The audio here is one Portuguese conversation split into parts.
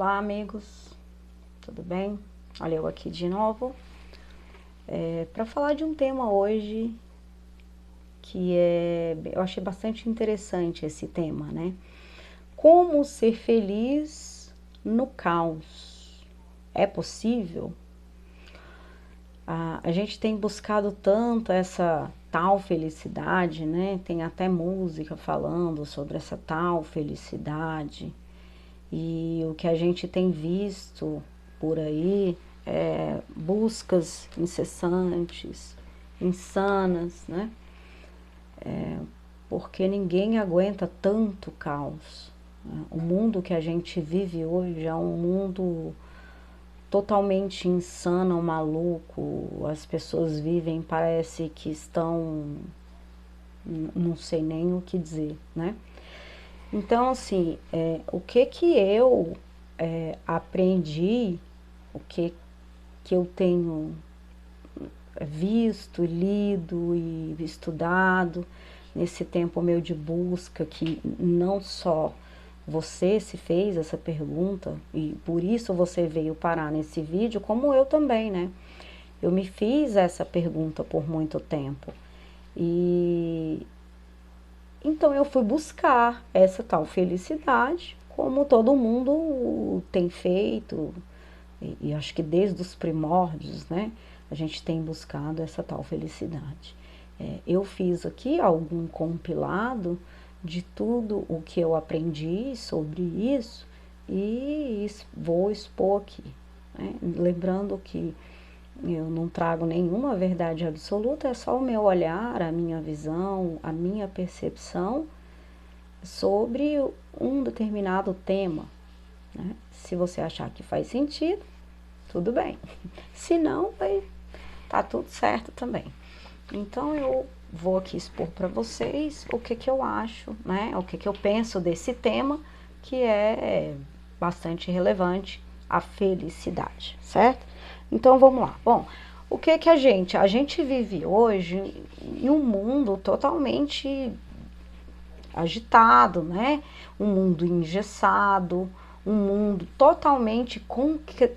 Olá, amigos, tudo bem? Olha eu aqui de novo para falar de um tema hoje que eu achei bastante interessante esse tema, né? Como ser feliz no caos? É possível? A gente tem buscado tanto essa tal felicidade, né? Tem até música falando sobre essa tal felicidade. E o que a gente tem visto por aí é buscas incessantes, insanas, né? Porque ninguém aguenta tanto caos. O mundo que a gente vive hoje é um mundo totalmente insano, maluco. As pessoas vivem, parece que estão, não sei nem o que dizer, né? Então, assim, o que eu aprendi, o que eu tenho visto, lido e estudado nesse tempo meu de busca, que não só você se fez essa pergunta, e por isso você veio parar nesse vídeo, como eu também, né? Eu me fiz essa pergunta por muito tempo. E então eu fui buscar essa tal felicidade, como todo mundo tem feito, e acho que desde os primórdios, né, a gente tem buscado essa tal felicidade. Eu fiz aqui algum compilado de tudo o que eu aprendi sobre isso e vou expor aqui, né? Lembrando que eu não trago nenhuma verdade absoluta, é só o meu olhar, a minha visão, a minha percepção sobre um determinado tema, né? Se você achar que faz sentido, tudo bem. Se não, tá tudo certo também. Então eu vou aqui expor para vocês o que eu acho, né? O que eu penso desse tema, que é bastante relevante, a felicidade, certo? Então vamos lá. Bom, o que a gente vive hoje em um mundo totalmente agitado, né? Um mundo engessado, um mundo totalmente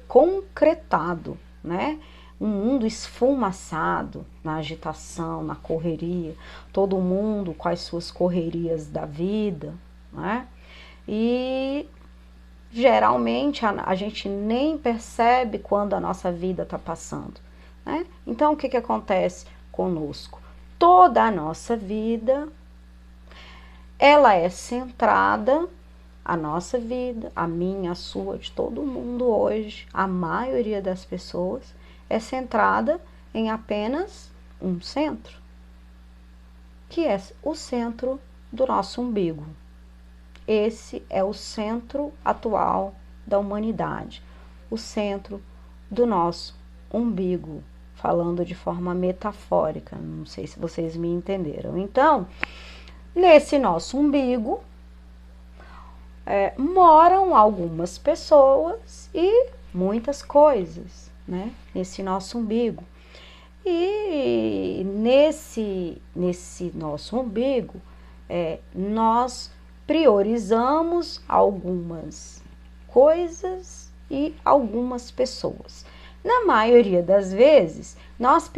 concretado, né? Um mundo esfumaçado na agitação, na correria, todo mundo com as suas correrias da vida, né? E geralmente a gente nem percebe quando a nossa vida está passando, né? Então o que acontece conosco? Toda a nossa vida ela é centrada, a nossa vida, a minha, a sua, de todo mundo hoje, a maioria das pessoas, é centrada em apenas um centro, que é o centro do nosso umbigo. Esse é o centro atual da humanidade, o centro do nosso umbigo, falando de forma metafórica, não sei se vocês me entenderam. Então, nesse nosso umbigo, moram algumas pessoas e muitas coisas, né? Nesse nosso umbigo. E nesse nosso umbigo, nós priorizamos algumas coisas e algumas pessoas. Na maioria das vezes, nós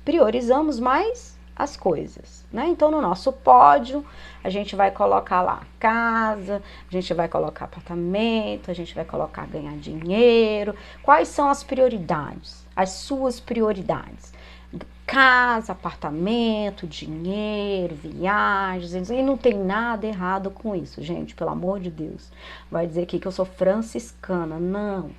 priorizamos mais as coisas, né? Então, no nosso pódio, a gente vai colocar lá casa, a gente vai colocar apartamento, a gente vai colocar ganhar dinheiro. Quais são as prioridades? As suas prioridades. Casa, apartamento, dinheiro, viagens, e não tem nada errado com isso, gente, pelo amor de Deus. Vai dizer aqui que eu sou franciscana, não.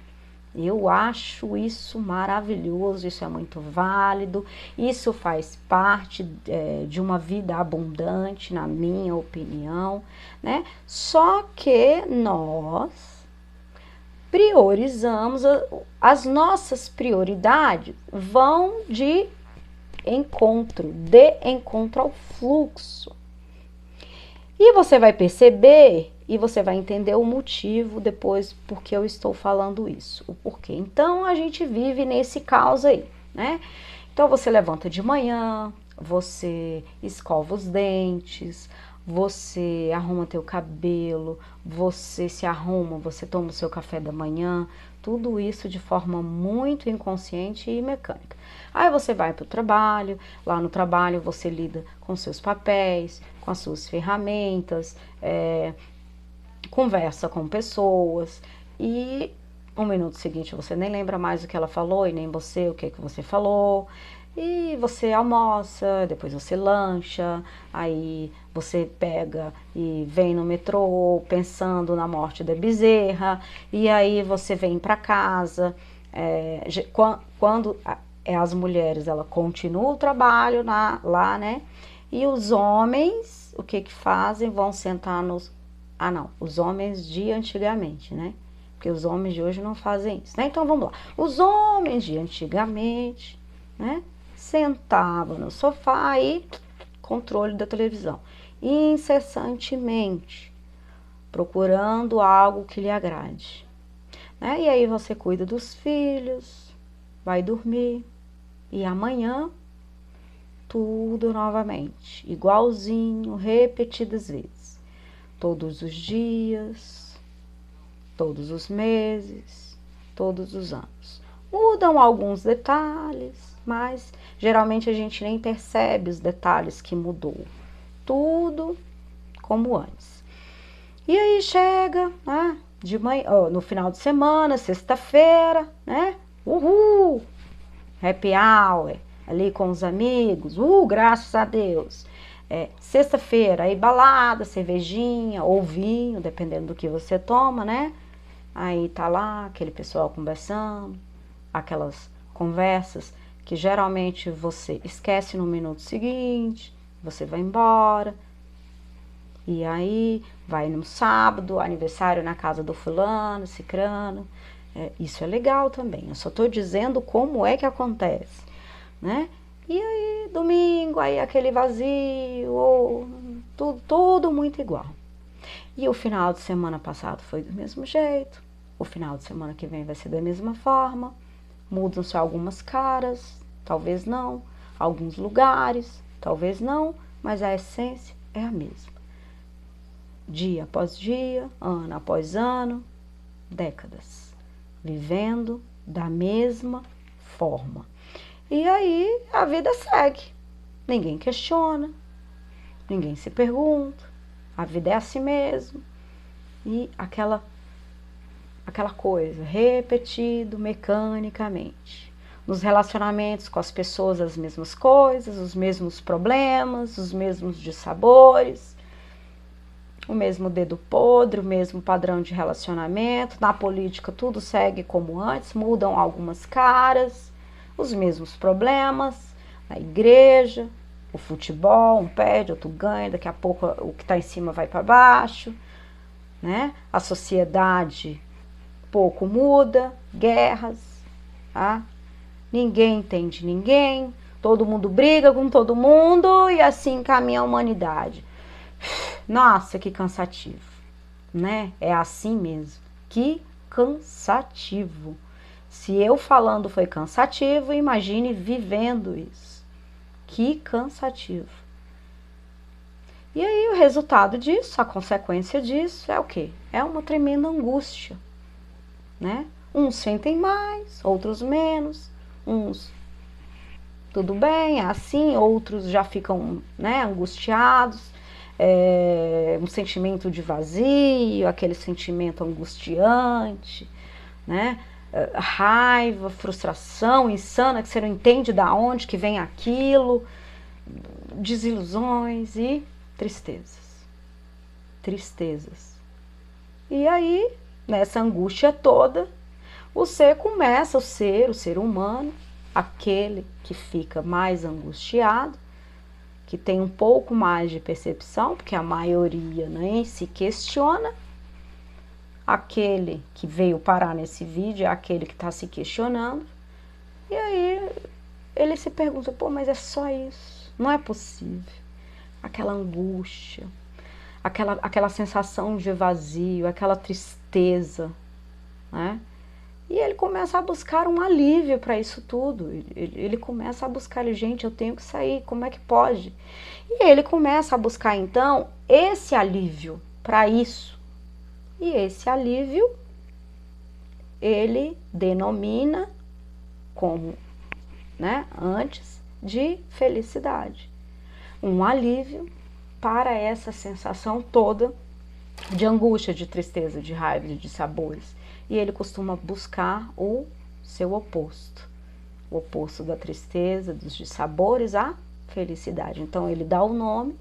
Eu acho isso maravilhoso, isso é muito válido, isso faz parte de uma vida abundante, na minha opinião, né? Só que nós priorizamos, as nossas prioridades vão de encontro ao fluxo. E você vai perceber e você vai entender o motivo depois porque eu estou falando isso, o porquê. Então a gente vive nesse caos aí, né? Então você levanta de manhã, você escova os dentes, você arruma teu cabelo, você se arruma, você toma o seu café da manhã, tudo isso de forma muito inconsciente e mecânica. Aí você vai para o trabalho, lá no trabalho você lida com seus papéis, com as suas ferramentas, conversa com pessoas e um minuto seguinte você nem lembra mais o que ela falou e nem você o que você falou. E você almoça, depois você lancha, aí você pega e vem no metrô pensando na morte da bezerra, e aí você vem para casa. Quando as mulheres, ela continua o trabalho lá, né? E os homens, o que fazem? Vão sentar nos... Ah, não, os homens de antigamente, né? Porque os homens de hoje não fazem isso, né? Então vamos lá. Os homens de antigamente, né? Sentava no sofá e controle da televisão, incessantemente, procurando algo que lhe agrade, né? E aí você cuida dos filhos, vai dormir e amanhã tudo novamente, igualzinho, repetidas vezes, todos os dias, todos os meses, todos os anos. Mudam alguns detalhes, mas geralmente a gente nem percebe os detalhes que mudou. Tudo como antes. E aí chega, né, de manhã, no final de semana, sexta-feira, né? Uhul! Happy hour, ali com os amigos, graças a Deus. Sexta-feira, aí balada, cervejinha ou vinho, dependendo do que você toma, né? Aí tá lá aquele pessoal conversando, aquelas conversas que geralmente você esquece no minuto seguinte, você vai embora, e aí vai no sábado, aniversário na casa do fulano, cicrano, isso é legal também, eu só tô dizendo como é que acontece, né? E aí, domingo, aí aquele vazio, ou tudo muito igual. E o final de semana passado foi do mesmo jeito, o final de semana que vem vai ser da mesma forma, mudam-se algumas caras, talvez não, alguns lugares, talvez não, mas a essência é a mesma. Dia após dia, ano após ano, décadas, vivendo da mesma forma. E aí a vida segue, ninguém questiona, ninguém se pergunta, a vida é assim mesmo. E aquela coisa, repetido mecanicamente. Nos relacionamentos com as pessoas, as mesmas coisas, os mesmos problemas, os mesmos dissabores, o mesmo dedo podre, o mesmo padrão de relacionamento. Na política tudo segue como antes, mudam algumas caras, os mesmos problemas. Na igreja, o futebol, um perde, outro ganha, daqui a pouco o que está em cima vai para baixo, né? A sociedade pouco muda, guerras, tá? Ninguém entende ninguém, todo mundo briga com todo mundo e assim caminha a humanidade. Nossa, que cansativo, né? É assim mesmo, que cansativo. Se eu falando foi cansativo, imagine vivendo isso. Que cansativo. E aí o resultado disso, a consequência disso é o quê? É uma tremenda angústia, né? Uns sentem mais, outros menos, uns tudo bem, é assim, outros já ficam, né, angustiados, um sentimento de vazio, aquele sentimento angustiante, né? Raiva, frustração insana, que você não entende de onde que vem aquilo, desilusões e tristezas. Tristezas. E aí, nessa angústia toda, o ser humano, aquele que fica mais angustiado, que tem um pouco mais de percepção, porque a maioria nem se questiona. Aquele que veio parar nesse vídeo é aquele que está se questionando. E aí ele se pergunta, pô, mas é só isso, não é possível. Aquela angústia, aquela sensação de vazio, aquela tristeza, né? E ele começa a buscar um alívio para isso tudo. Ele começa a buscar, gente, eu tenho que sair, como é que pode? E ele começa a buscar, então, esse alívio para isso. E esse alívio, ele denomina como, né, antes, de felicidade. Um alívio para essa sensação toda de angústia, de tristeza, de raiva, de dissabores. E ele costuma buscar o seu oposto. O oposto da tristeza, dos dissabores, a felicidade. Então ele dá o nome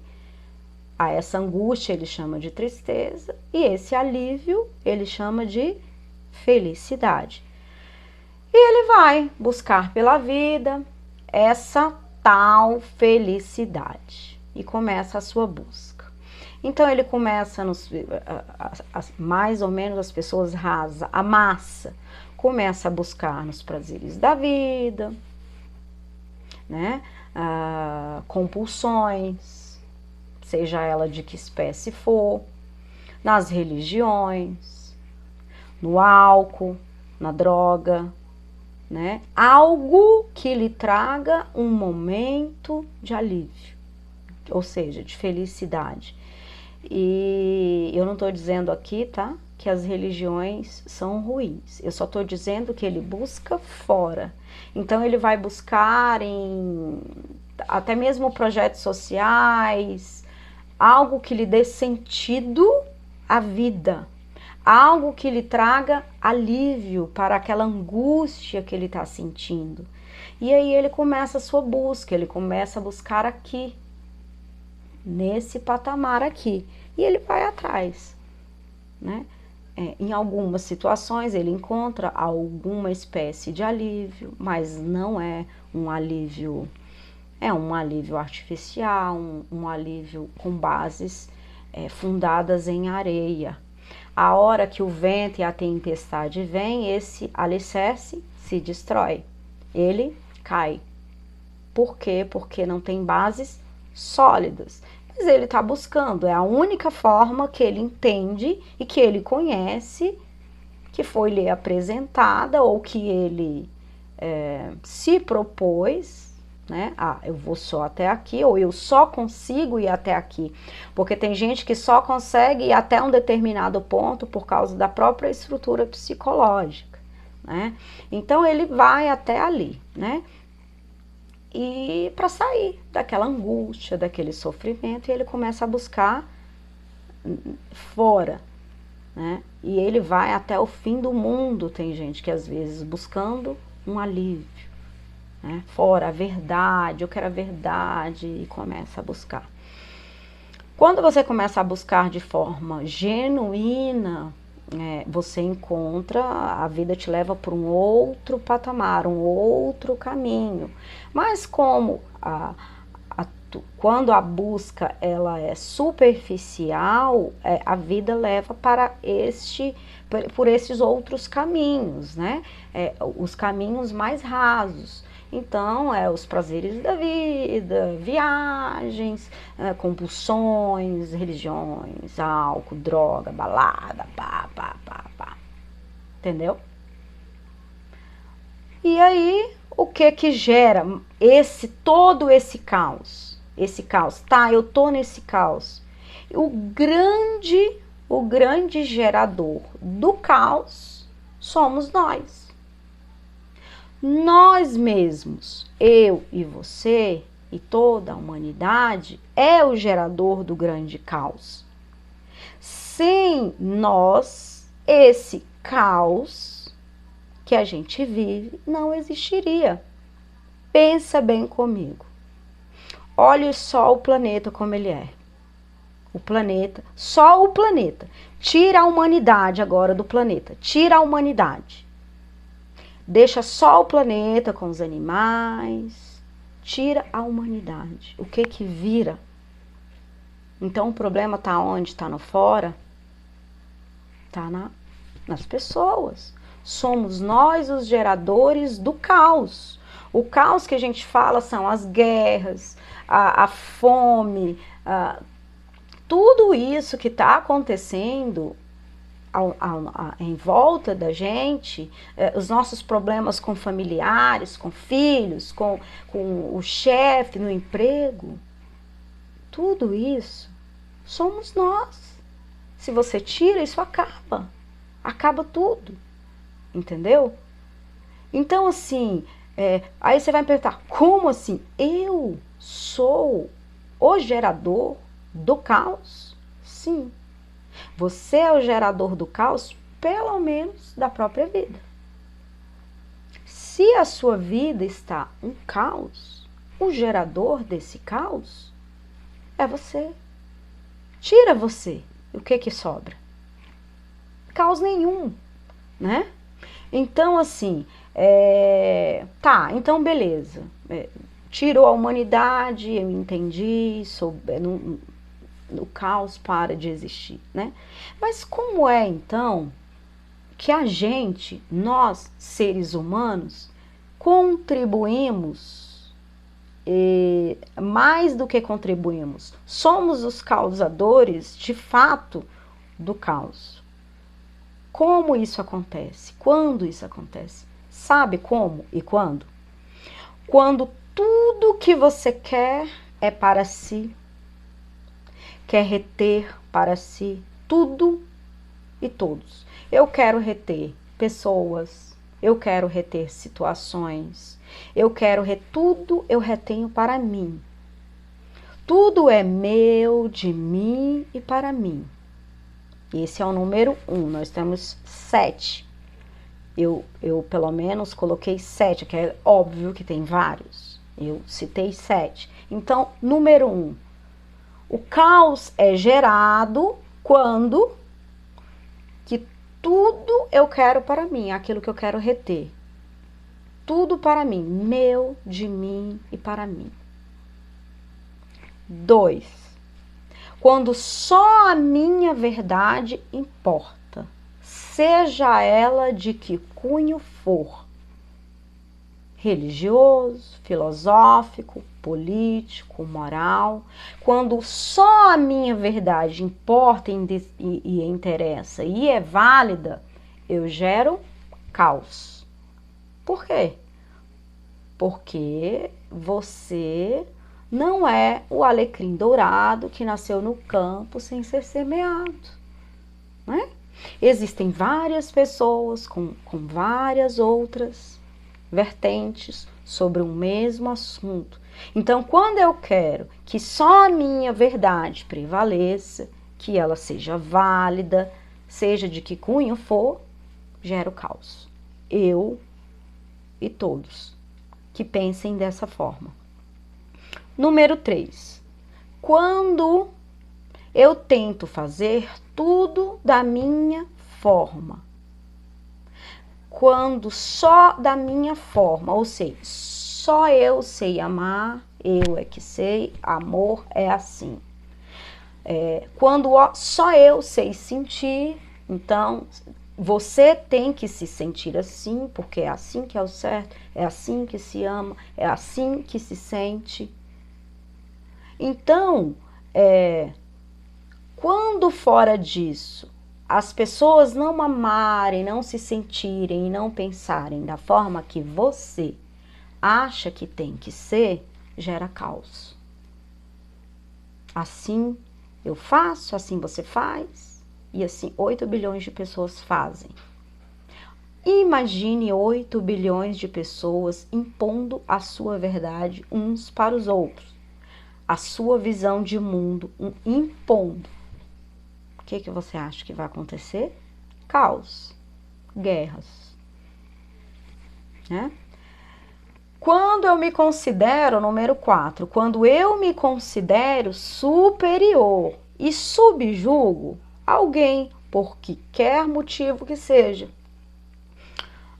a essa angústia, ele chama de tristeza, e esse alívio ele chama de felicidade. E ele vai buscar pela vida essa tal felicidade e começa a sua busca. Então ele começa, mais ou menos as pessoas rasas, a massa, começa a buscar nos prazeres da vida, né? Compulsões, seja ela de que espécie for, nas religiões, no álcool, na droga, né? Algo que lhe traga um momento de alívio, ou seja, de felicidade. E eu não estou dizendo aqui, tá, que as religiões são ruins. Eu só estou dizendo que ele busca fora. Então ele vai buscar em até mesmo projetos sociais, algo que lhe dê sentido à vida, algo que lhe traga alívio para aquela angústia que ele está sentindo. E aí ele começa a sua busca, ele começa a buscar aqui, nesse patamar aqui, e ele vai atrás, né? Em algumas situações ele encontra alguma espécie de alívio, mas não é um alívio, é um alívio artificial, um alívio com bases fundadas em areia. A hora que o vento e a tempestade vem, esse alicerce se destrói, ele cai. Por quê? Porque não tem bases sólidas. Mas ele está buscando, é a única forma que ele entende e que ele conhece, que foi lhe apresentada ou que ele se propôs, né? Eu vou só até aqui, ou eu só consigo ir até aqui. Porque tem gente que só consegue ir até um determinado ponto por causa da própria estrutura psicológica, né? Então ele vai até ali, né? E para sair daquela angústia, daquele sofrimento, ele começa a buscar fora, né? E ele vai até o fim do mundo. Tem gente que às vezes buscando um alívio, né? Fora a verdade, eu quero a verdade, e começa a buscar. Quando você começa a buscar de forma genuína, você encontra, a vida te leva para um outro patamar, um outro caminho. Mas como quando a busca ela é superficial, a vida leva por esses outros caminhos, né? Os caminhos mais rasos. Então, os prazeres da vida, viagens, compulsões, religiões, álcool, droga, balada, pá. Entendeu? E aí, o que gera todo esse caos? Esse caos, tá, eu tô nesse caos. O grande gerador do caos somos nós. Nós mesmos, eu e você e toda a humanidade, é o gerador do grande caos. Sem nós, esse caos que a gente vive não existiria. Pensa bem comigo. Olhe só o planeta como ele é. O planeta, só o planeta. Tira a humanidade agora do planeta. Tira a humanidade. Deixa só o planeta com os animais, tira a humanidade. O que vira? Então o problema está onde? Está no fora? Está nas pessoas. Somos nós os geradores do caos. O caos que a gente fala são as guerras, a fome, tudo isso que está acontecendo em volta da gente, os nossos problemas com familiares, com filhos, com o chefe no emprego, tudo isso somos nós. Se você tira, isso acaba tudo, entendeu? Então, assim, aí você vai me perguntar, como assim? Eu sou o gerador do caos? Sim. Você é o gerador do caos, pelo menos da própria vida. Se a sua vida está um caos, o gerador desse caos é você. Tira você. O que sobra? Caos nenhum, né? Então, assim, então beleza. Tirou a humanidade, eu entendi, o caos para de existir, né? Mas como é, então, que nós, seres humanos, contribuímos, mais do que contribuímos, somos os causadores, de fato, do caos. Como isso acontece? Quando isso acontece? Sabe como e quando? Quando tudo que você quer é para si, quer reter para si tudo e todos. Eu quero reter pessoas, eu quero reter situações, eu quero tudo eu retenho para mim. Tudo é meu, de mim e para mim. Esse é o número 1, nós temos 7. Eu pelo menos coloquei 7, que é óbvio que tem vários. Eu citei 7. Então, número 1. O caos é gerado quando que tudo eu quero para mim, aquilo que eu quero reter. Tudo para mim, meu, de mim e para mim. 2. Quando só a minha verdade importa, seja ela de que cunho for, religioso, filosófico, político, moral, quando só a minha verdade importa e interessa e é válida, eu gero caos. Por quê? Porque você não é o alecrim dourado que nasceu no campo sem ser semeado, né? Existem várias pessoas com várias outras vertentes sobre um mesmo assunto. Então, quando eu quero que só a minha verdade prevaleça, que ela seja válida, seja de que cunho for, gero caos. Eu e todos que pensem dessa forma. Número 3. Quando eu tento fazer tudo da minha forma, quando só da minha forma, ou seja, só eu sei amar, eu é que sei, amor é assim. Quando só eu sei sentir, então você tem que se sentir assim, porque é assim que é o certo, é assim que se ama, é assim que se sente. Então, quando fora disso, as pessoas não amarem, não se sentirem e não pensarem da forma que você acha que tem que ser, gera caos. Assim eu faço, assim você faz, e assim 8 bilhões de pessoas fazem. Imagine 8 bilhões de pessoas impondo a sua verdade uns para os outros, a sua visão de mundo, impondo. O que você acha que vai acontecer? Caos, guerras, né? Quando eu me considero, número 4, quando eu me considero superior e subjugo alguém por qualquer motivo que seja.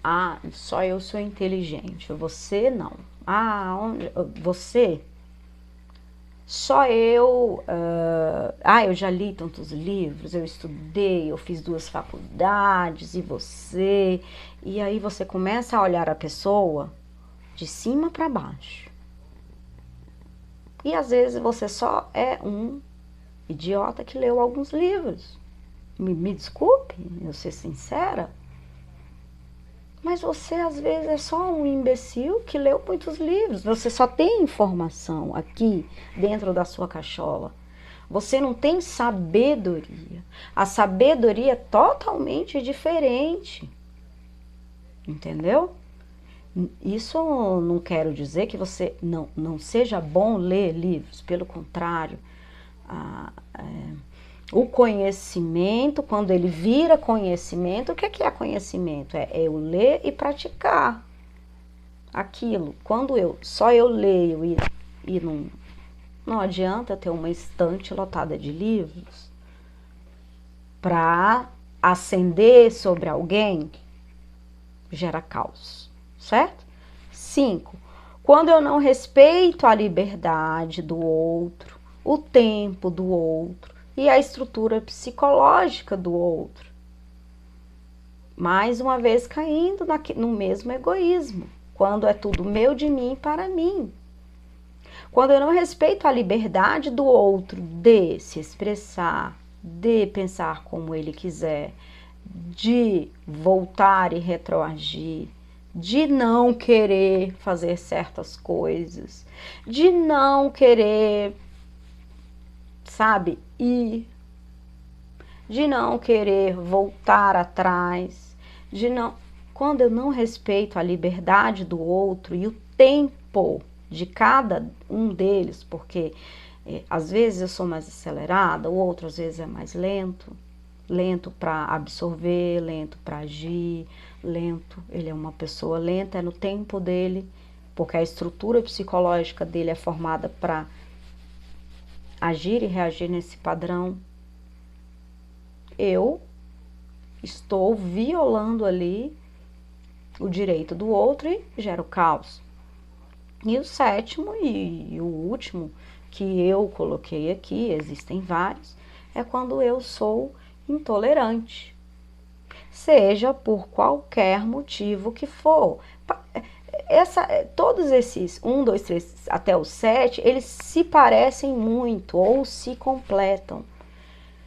Ah, só eu sou inteligente, você não. Ah, você? Só eu, eu já li tantos livros, eu estudei, eu fiz 2 faculdades, e você? E aí você começa a olhar a pessoa de cima para baixo. E às vezes você só é um idiota que leu alguns livros. Me desculpe eu ser sincera, mas você às vezes é só um imbecil que leu muitos livros. Você só tem informação aqui dentro da sua cachola. Você não tem sabedoria. A sabedoria é totalmente diferente. Entendeu? Isso não quero dizer que você não seja bom ler livros. Pelo contrário, o conhecimento, quando ele vira conhecimento, o que é conhecimento? É eu ler e praticar aquilo. Quando só eu leio e não adianta ter uma estante lotada de livros para ascender sobre alguém, gera caos, certo? 5. Quando eu não respeito a liberdade do outro, o tempo do outro e a estrutura psicológica do outro. Mais uma vez caindo no mesmo egoísmo, quando é tudo meu, de mim, para mim. Quando eu não respeito a liberdade do outro de se expressar, de pensar como ele quiser, de voltar e retroagir, de não querer fazer certas coisas, de não querer, sabe, ir, de não querer voltar atrás, de não. Quando eu não respeito a liberdade do outro e o tempo de cada um deles, porque às vezes eu sou mais acelerada, o outro às vezes é mais lento. Lento para absorver, lento para agir, lento, ele é uma pessoa lenta, é no tempo dele, porque a estrutura psicológica dele é formada para agir e reagir nesse padrão. Eu estou violando ali o direito do outro e gero caos. E o 7º e o último que eu coloquei aqui, existem vários, é quando eu sou intolerante, seja por qualquer motivo que for. Todos esses 1, 2, 3 até o 7, eles se parecem muito ou se completam.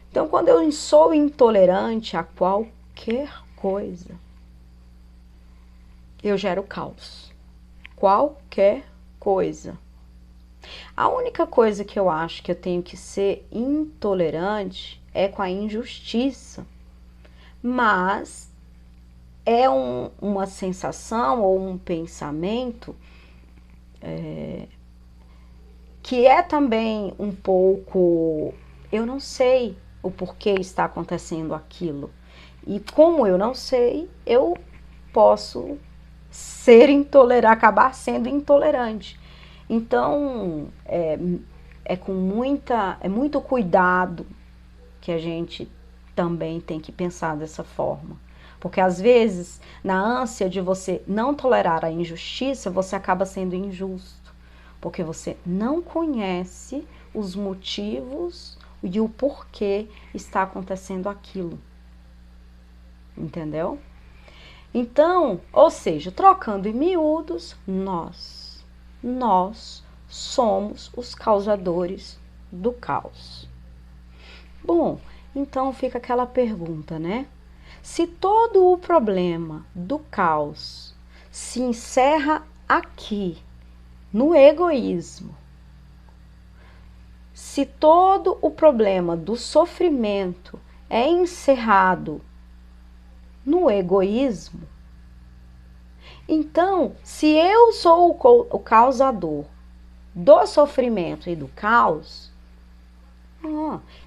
Então, quando eu sou intolerante a qualquer coisa, eu gero caos. Qualquer coisa. A única coisa que eu acho que eu tenho que ser intolerante é com a injustiça, mas é uma sensação ou um pensamento que é também um pouco, eu não sei o porquê está acontecendo aquilo, e como eu não sei, eu posso acabar sendo intolerante. Então, é muito cuidado que a gente também tem que pensar dessa forma. Porque às vezes, na ânsia de você não tolerar a injustiça, você acaba sendo injusto. Porque você não conhece os motivos e o porquê está acontecendo aquilo. Entendeu? Então, ou seja, trocando em miúdos, nós somos os causadores do caos. Bom, então fica aquela pergunta, né? Se todo o problema do caos se encerra aqui, no egoísmo, se todo o problema do sofrimento é encerrado no egoísmo, então, se eu sou o causador do sofrimento e do caos,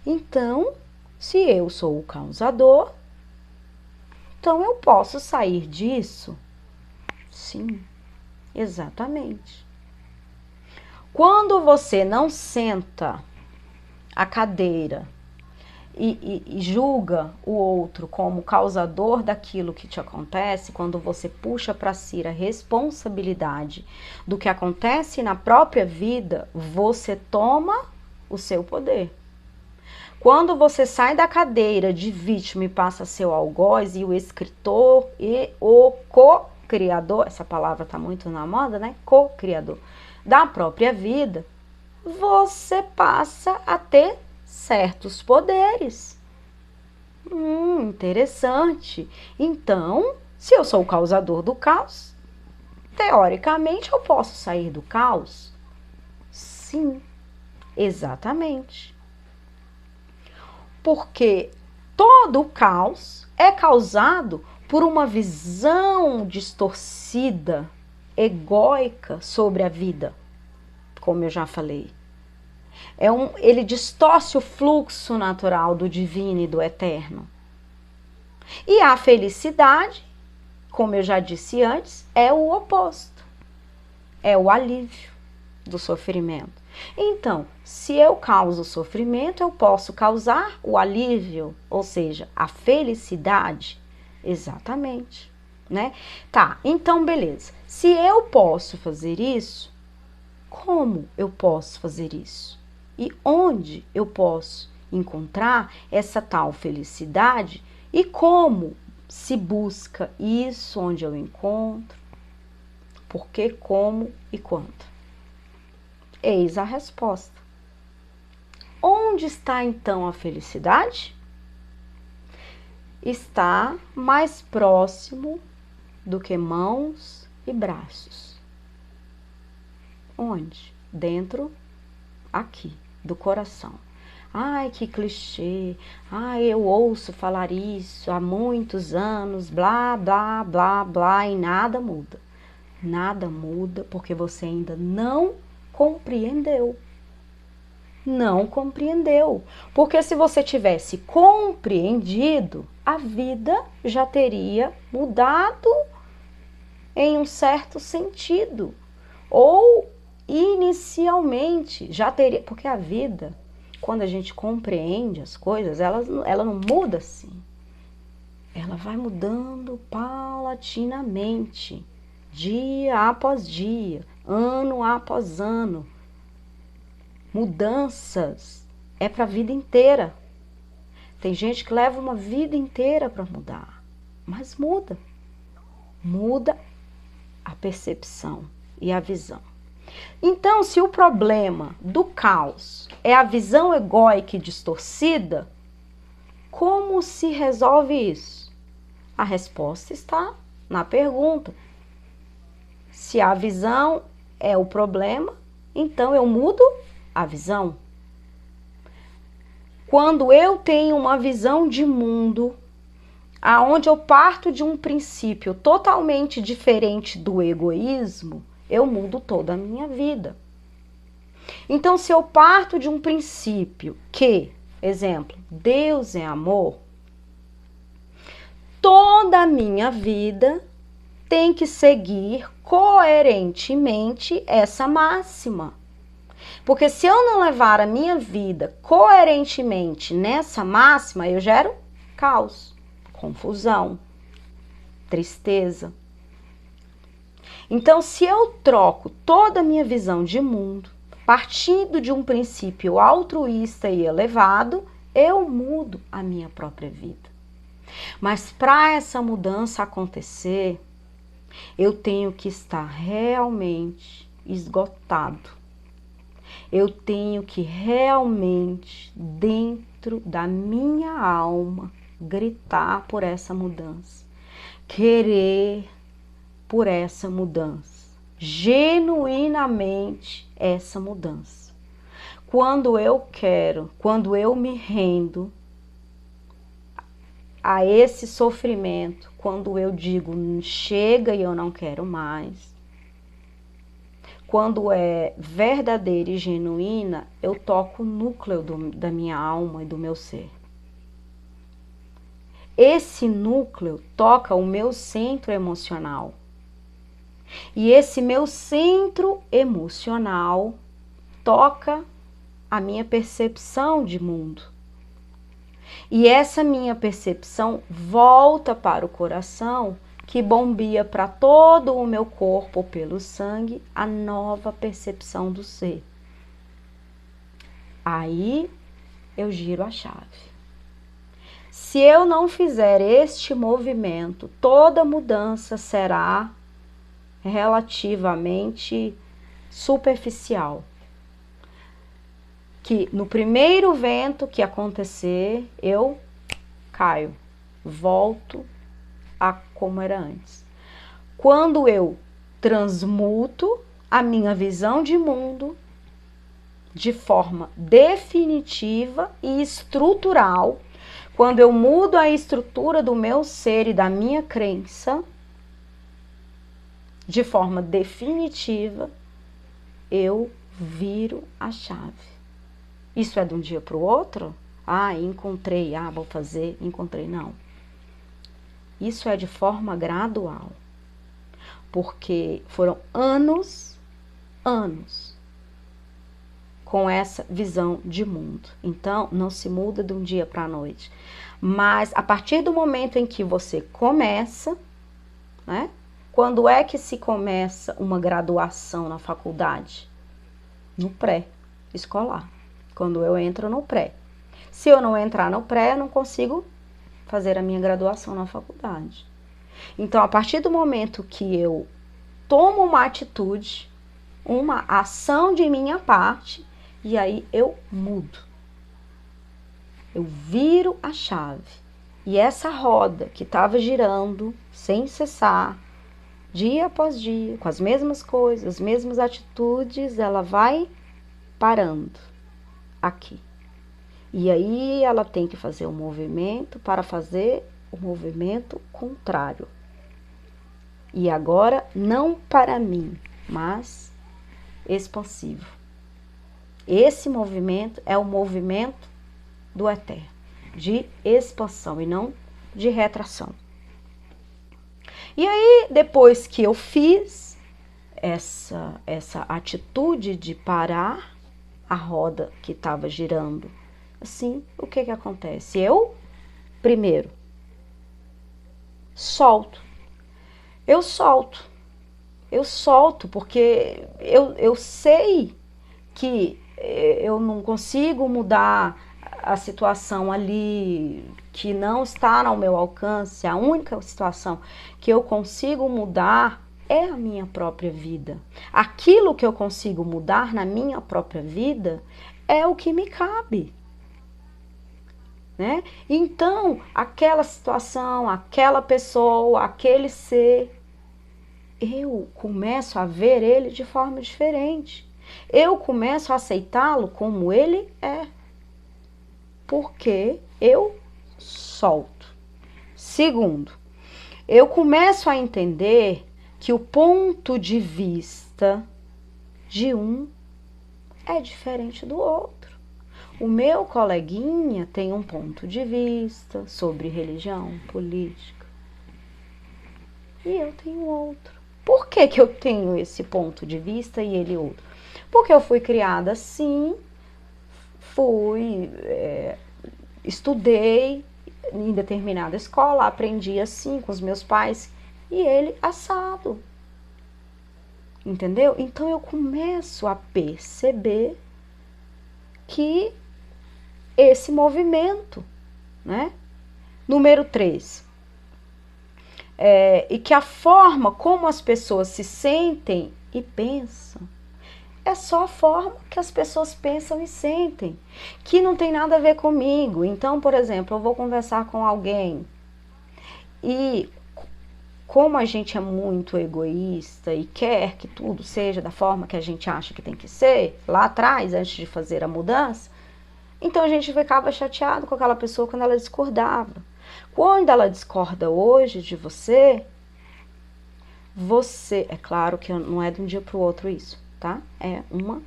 então, se eu sou o causador, então eu posso sair disso? Sim, exatamente. Quando você não senta a cadeira e julga o outro como causador daquilo que te acontece, quando você puxa para si a responsabilidade do que acontece na própria vida, você toma o seu poder. Quando você sai da cadeira de vítima e passa a ser o algoz e o escritor e o co-criador, essa palavra está muito na moda, né? Co-criador da própria vida, você passa a ter certos poderes. Interessante. Então, se eu sou o causador do caos, teoricamente eu posso sair do caos? Sim, exatamente. Porque todo o caos é causado por uma visão distorcida, egóica sobre a vida, como eu já falei. Ele distorce o fluxo natural do divino e do eterno. E a felicidade, como eu já disse antes, é o oposto. É o alívio do sofrimento. Então, se eu causo sofrimento, eu posso causar o alívio, ou seja, a felicidade. Exatamente, né? Tá, então beleza. Se eu posso fazer isso, como eu posso fazer isso? E onde eu posso encontrar essa tal felicidade? E como se busca isso, onde eu encontro? Por que, como e quando? Eis a resposta. Onde está então a felicidade? Está mais próximo do que mãos e braços. Onde? Dentro, aqui, do coração. Ai, que clichê. Ai, eu ouço falar isso há muitos anos, blá, blá, blá, blá, e nada muda. Nada muda porque você ainda não compreendeu. Não compreendeu. Porque se você tivesse compreendido, a vida já teria mudado em um certo sentido. Ou inicialmente já teria. Porque a vida, quando a gente compreende as coisas, ela não muda assim. Ela vai mudando paulatinamente, dia após dia, ano após ano. Mudanças é para a vida inteira. Tem gente que leva uma vida inteira para mudar, mas muda. Muda a percepção e a visão. Então, se o problema do caos é a visão egóica e distorcida, como se resolve isso? A resposta está na pergunta. Se a visão é o problema, então eu mudo a visão. Quando eu tenho uma visão de mundo, aonde eu parto de um princípio totalmente diferente do egoísmo, eu mudo toda a minha vida. Então, se eu parto de um princípio que, exemplo, Deus é amor, toda a minha vida tem que seguir coerentemente essa máxima. Porque se eu não levar a minha vida coerentemente nessa máxima, eu gero caos, confusão, tristeza. Então, se eu troco toda a minha visão de mundo, partindo de um princípio altruísta e elevado, eu mudo a minha própria vida. Mas para essa mudança acontecer, eu tenho que estar realmente esgotado. Eu tenho que realmente, dentro da minha alma, gritar por essa mudança. Querer por essa mudança. Genuinamente essa mudança. Quando eu quero, quando eu me rendo a esse sofrimento, quando eu digo chega e eu não quero mais, quando é verdadeira e genuína, eu toco o núcleo da minha alma e do meu ser. Esse núcleo toca o meu centro emocional. E esse meu centro emocional toca a minha percepção de mundo. E essa minha percepção volta para o coração, que bombeia para todo o meu corpo pelo sangue a nova percepção do ser. Aí eu giro a chave. Se eu não fizer este movimento, toda mudança será relativamente superficial. Que no primeiro vento que acontecer, eu caio, volto a como era antes. Quando eu transmuto a minha visão de mundo de forma definitiva e estrutural, quando eu mudo a estrutura do meu ser e da minha crença de forma definitiva, eu viro a chave. Isso é de um dia para o outro? Encontrei, vou fazer, encontrei. Não. Isso é de forma gradual. Porque foram anos com essa visão de mundo. Então, não se muda de um dia para a noite. Mas, a partir do momento em que você começa, né? Quando é que se começa uma graduação na faculdade? No pré-escolar. Quando eu entro no pré. Se eu não entrar no pré, eu não consigo fazer a minha graduação na faculdade. Então, a partir do momento que eu tomo uma atitude, uma ação de minha parte, e aí eu mudo. Eu viro a chave. E essa roda que estava girando sem cessar, dia após dia, com as mesmas coisas, as mesmas atitudes, ela vai parando aqui. E aí ela tem que fazer um movimento para fazer o movimento contrário. E agora, não para mim, mas expansivo. Esse movimento é o movimento do eterno, de expansão e não de retração. E aí, depois que eu fiz essa atitude de parar a roda que estava girando, assim, o que acontece? Eu, primeiro, solto. Eu solto porque eu sei que eu não consigo mudar a situação ali que não está ao meu alcance. A única situação que eu consigo mudar é a minha própria vida. Aquilo que eu consigo mudar na minha própria vida é o que me cabe. Né? Então, aquela situação, aquela pessoa, aquele ser, eu começo a ver ele de forma diferente. Eu começo a aceitá-lo como ele é. Porque eu solto. Segundo, eu começo a entender que o ponto de vista de um é diferente do outro. O meu coleguinha tem um ponto de vista sobre religião, política. E eu tenho outro. Por que que eu tenho esse ponto de vista e ele outro? Porque eu fui criada assim, estudei em determinada escola, aprendi assim com os meus pais e ele assado. Entendeu? Então eu começo a perceber que esse movimento, né? Número 3. E que a forma como as pessoas se sentem e pensam é só a forma que as pessoas pensam e sentem, que não tem nada a ver comigo. Então, por exemplo, eu vou conversar com alguém e como a gente é muito egoísta e quer que tudo seja da forma que a gente acha que tem que ser, lá atrás, antes de fazer a mudança, então a gente ficava chateado com aquela pessoa quando ela discordava. Quando ela discorda hoje de você, é claro que não é de um dia para o outro isso, tá? É uma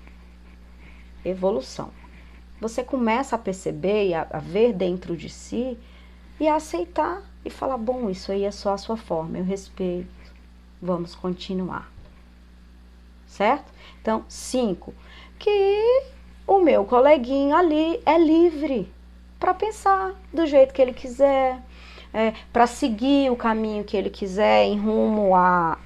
evolução. Você começa a perceber e a ver dentro de si e a aceitar e falar, bom, isso aí é só a sua forma, eu respeito, vamos continuar. Certo? Então, 5, que o meu coleguinha ali é livre para pensar do jeito que ele quiser, para seguir o caminho que ele quiser em rumo à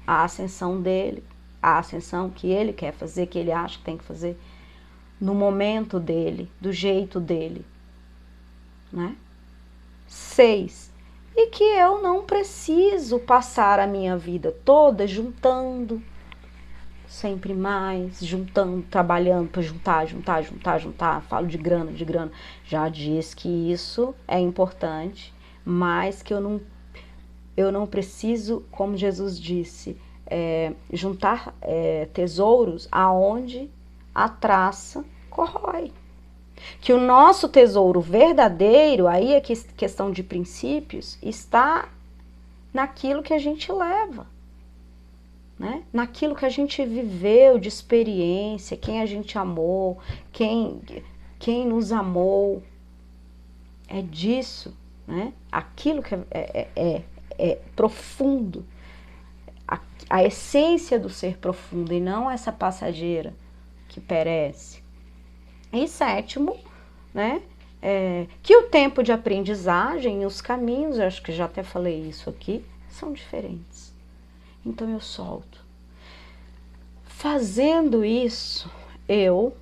ascensão dele, a ascensão que ele quer fazer, que ele acha que tem que fazer, no momento dele, do jeito dele, né? 6, e que eu não preciso passar a minha vida toda juntando sempre mais, juntando, trabalhando para juntar, falo de grana, já disse que isso é importante, mas que eu não preciso, como Jesus disse, juntar tesouros aonde a traça corrói. Que o nosso tesouro verdadeiro, aí é questão de princípios, está naquilo que a gente leva, né? Naquilo que a gente viveu de experiência, quem a gente amou, quem nos amou. É disso, né? Aquilo que é profundo, a essência do ser profundo e não essa passageira que perece. E sétimo, né? Que o tempo de aprendizagem e os caminhos, eu acho que já até falei isso aqui, são diferentes. Então eu solto. Fazendo isso, eu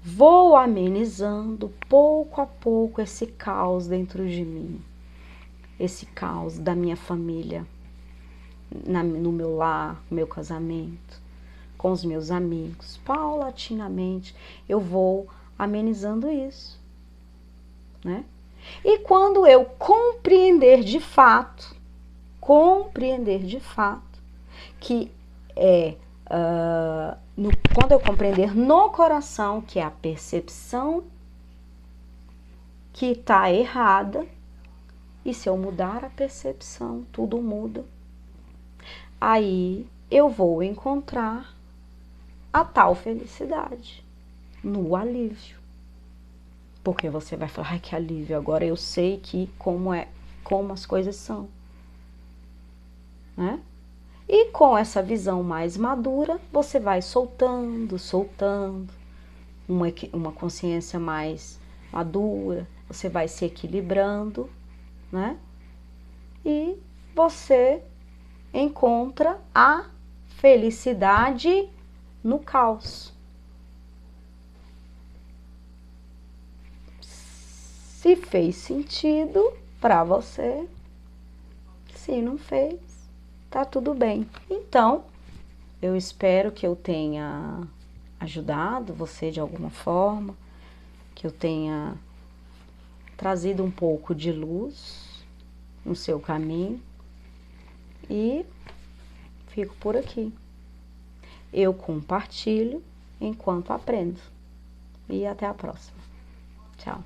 vou amenizando pouco a pouco esse caos dentro de mim. Esse caos da minha família, no meu lar, no meu casamento, com os meus amigos. Paulatinamente eu vou amenizando isso, né? E quando eu compreender de fato que quando eu compreender no coração que é a percepção que está errada, e se eu mudar a percepção, tudo muda, aí eu vou encontrar a tal felicidade no alívio. Porque você vai falar, ai, que alívio, agora eu sei que como as coisas são, né? E com essa visão mais madura, você vai soltando, uma consciência mais madura, você vai se equilibrando, né? E você encontra a felicidade no caos. Se fez sentido para você, se não fez, tá tudo bem. Então, eu espero que eu tenha ajudado você de alguma forma, que eu tenha trazido um pouco de luz no seu caminho e fico por aqui. Eu compartilho enquanto aprendo. E até a próxima. Tchau.